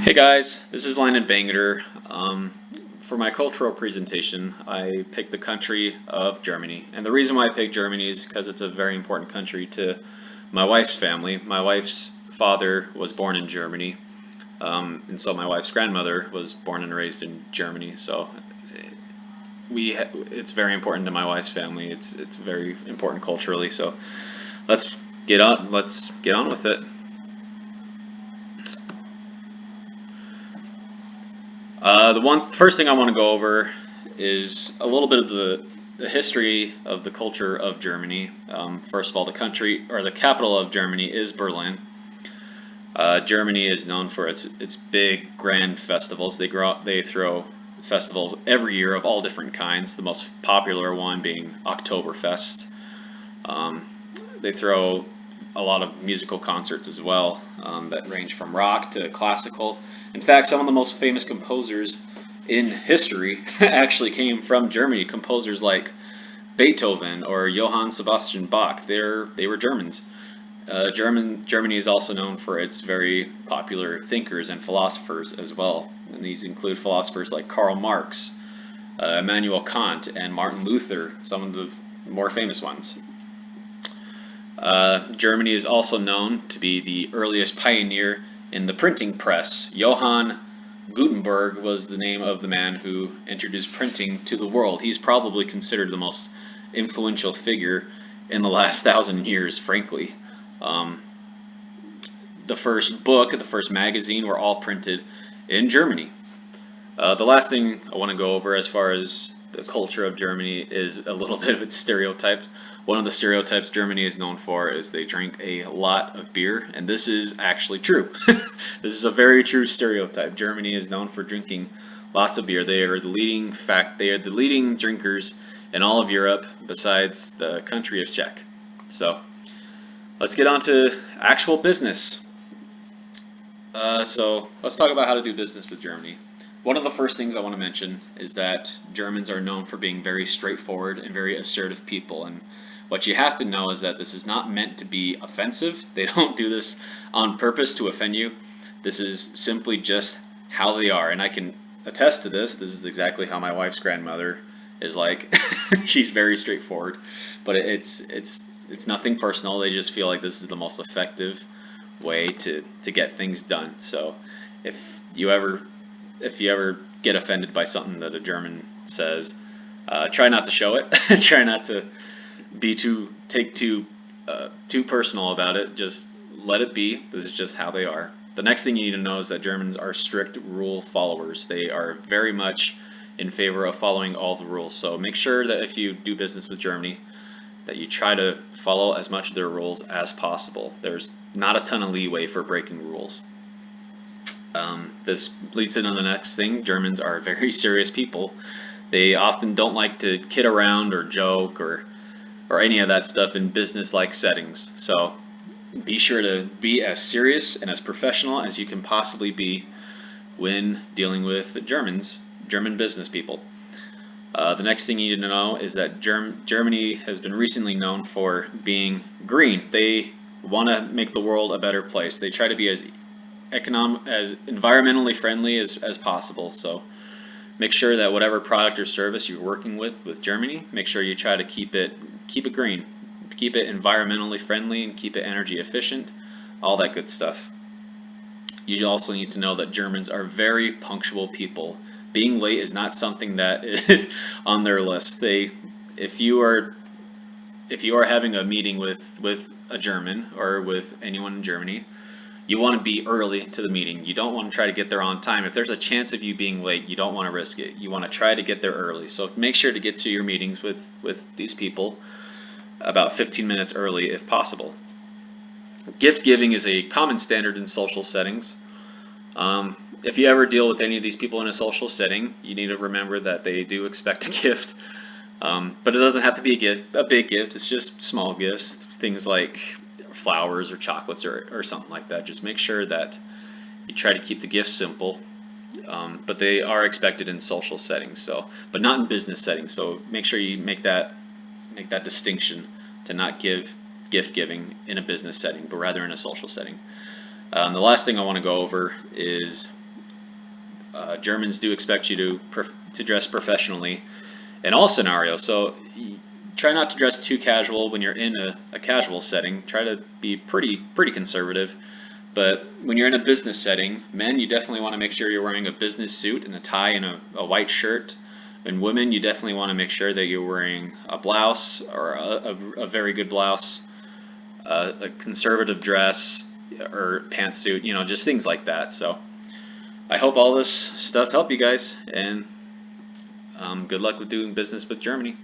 Hey guys, this is Landon Bangeter. For my cultural presentation, I picked the country of Germany. And the reason why I picked Germany is because it's a very important country to my wife's family. My wife's father was born in Germany, and so my wife's grandmother was born and raised in Germany. So it's very important to my wife's family. It's very important culturally. So let's let's get on with it. The first thing I want to go over is a little bit of the history of the culture of Germany. First of all, the country or the capital of Germany is Berlin. Germany is known for its big grand festivals. They throw festivals every year of all different kinds. The most popular one being Oktoberfest. Um, they throw a lot of musical concerts as well that range from rock to classical. In fact, some of the most famous composers in history actually came from Germany. Composers like Beethoven or Johann Sebastian Bach, they were Germans. Germany is also known for its very popular thinkers and philosophers as well. And these include philosophers like Karl Marx, Immanuel Kant, and Martin Luther, some of the more famous ones. Germany is also known to be the earliest pioneer in the printing press. Johann Gutenberg was the name of the man who introduced printing to the world. He's probably considered the most influential figure in the last 1,000 years, frankly. Um, the first book, the first magazine were all printed in Germany. The last thing I want to go over as far as the culture of Germany is a little bit of its stereotypes. One of the stereotypes Germany is known for is they drink a lot of beer, and this is actually true. This is a very true stereotype. Germany is known for drinking lots of beer. They are the leading drinkers in all of Europe besides the country of Czech. So let's get on to actual business. So let's talk about how to do business with Germany. One of the first things I want to mention is that Germans are known for being very straightforward and very assertive people. And what you have to know is that this is not meant to be offensive. They don't do this on purpose to offend you. This is simply just how they are. And I can attest to this. This is exactly how my wife's grandmother is like. She's very straightforward, but it's nothing personal. They just feel like this is the most effective way to get things done. So if you ever if you ever get offended by something that a German says, try not to show it. Try not to take too personal about it. Just let it be. This is just how they are. The next thing you need to know is that Germans are strict rule followers. They are very much in favor of following all the rules. So make sure that if you do business with Germany, that you try to follow as much of their rules as possible. There's not a ton of leeway for breaking rules. This leads into the next thing. Germans are very serious people. They often don't like to kid around or joke or any of that stuff in business-like settings. So be sure to be as serious and as professional as you can possibly be when dealing with German business people. The next thing you need to know is that Germany has been recently known for being green. They want to make the world a better place. They try to be as environmentally friendly as possible. So make sure that whatever product or service you're working with Germany, make sure you try to keep it green, keep it environmentally friendly, and keep it energy efficient, all that good stuff. You also need to know that Germans are very punctual people. Being late is not something that is on their list. If you are having a meeting with a German or with anyone in Germany, you want to be early to the meeting. You don't want to try to get there on time. If there's a chance of you being late, you don't want to risk it. You want to try to get there early. So make sure to get to your meetings with these people about 15 minutes early if possible. Gift giving is a common standard in social settings. If you ever deal with any of these people in a social setting, you need to remember that they do expect a gift. But it doesn't have to be a big gift. It's just small gifts, things like flowers or chocolates or something like that. Just make sure that you try to keep the gifts simple. But they are expected in social settings, but not in business settings. So make sure you make that distinction to not give gift giving in a business setting, but rather in a social setting. The last thing I want to go over is Germans do expect you to dress professionally in all scenarios. So try not to dress too casual when you're in a casual setting. Try to be pretty conservative. But when you're in a business setting, men, you definitely want to make sure you're wearing a business suit and a tie and a white shirt. And women, you definitely want to make sure that you're wearing a blouse or a very good blouse, a conservative dress or pantsuit, just things like that. So I hope all this stuff helped you guys, and good luck with doing business with Germany.